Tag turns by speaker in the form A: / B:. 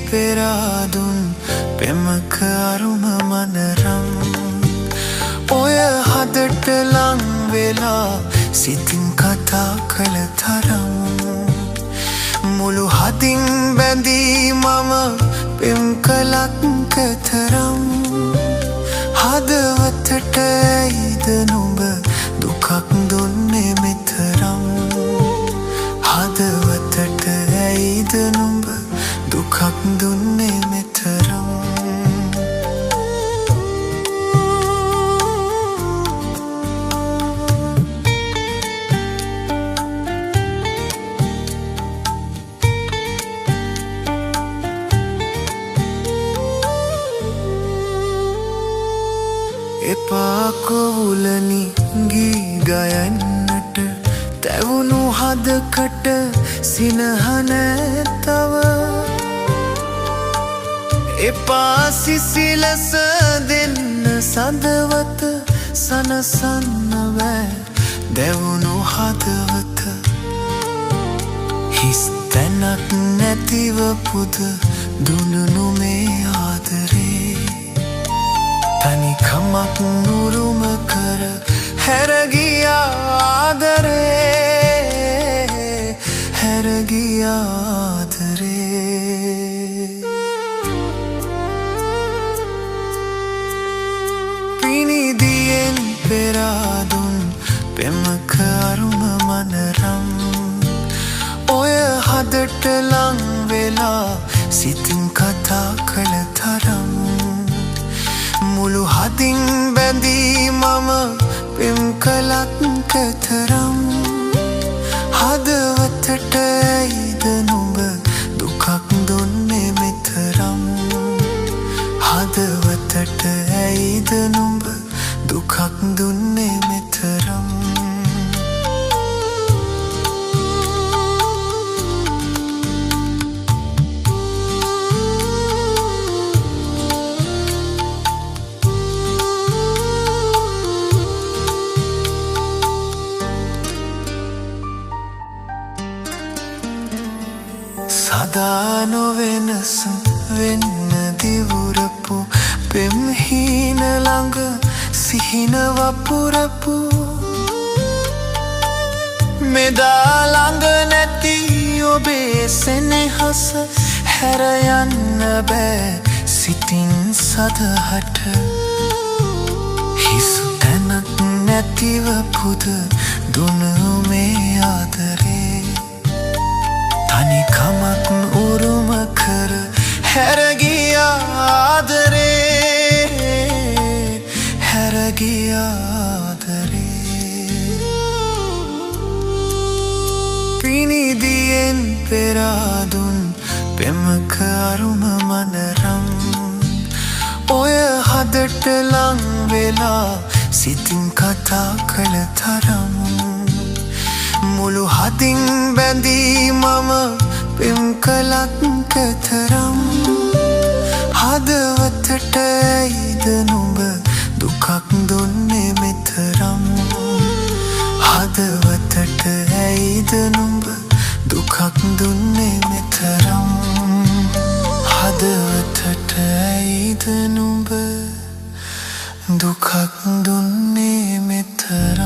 A: පෙරාදුන් පෙමක අරුම මනරම් ඔය හදට ලං වෙලා සිතින් කතා කළ තරම් මුළු හදින් බැඳී මම පෙම් කළත් කතරම් හදවතට ඇයිද නුඹ දුකක් දුන්නේ මෙතරම් හදවතට ඇයිද නුඹ දුකක් දුන්නේ මෙතරම් එපා කොවුලනි ගී ගයන්නට තැවුණු හදකට සිනහනැතව එපා සිසිලස දෙන්න සඳවත සනසන්න බෑ දැවුණු හදවත හිස් තැනක් නැතිව පුද දුනුනු මේ ආදරේ තනිකමක් නුරුම කර හැරගියා ආදරේ හැරගියා ආදරේ පිනිදියෙන් පෙරාදුන් පෙමක අරුම මනරම් ඔය හදට ලං වෙලා සිතින් කතා කළ තරම් මුළු හදින් බැඳී මම පෙම් කළත් කතරම් හදවතට ඇයිද නුඹ දුකක් දුන්නේ මෙතරම් හදවතට ඇයිද නුඹ දුකක් දුන්නේ මෙතරම් සදා නොවෙනස වෙන්න දිවුරපු පෙම්හීන ළඟ සිහින වපුරපු මෙදා ළඟ නැති ඔබේ සෙනෙහස හැර යන්න බෑ සිතින් සදහට හිසු තැනක් නැතිව පුද දුනු මේ ආදරේ තනිකමක් උරුම කර හැරගියා ආදරේ හැරගියා ආදරේ පිනිදියෙන් පෙරාදුන් පෙමක අරුම මනරම් ඔය හදට ලං වෙලා සිතින් කතා කළ තරම් මුළු හදින් බැඳී මම පෙම් කළත් කතරම් හදවතට ඇයිද නුඹ දුකක් දුන්නේ මෙතරම් හදවතට ඇයිද නුඹ දුකක් දුන්නේ මෙතරම් හදවතට ඇයිද නුඹ දුකක් දුන්නේ මෙතරම්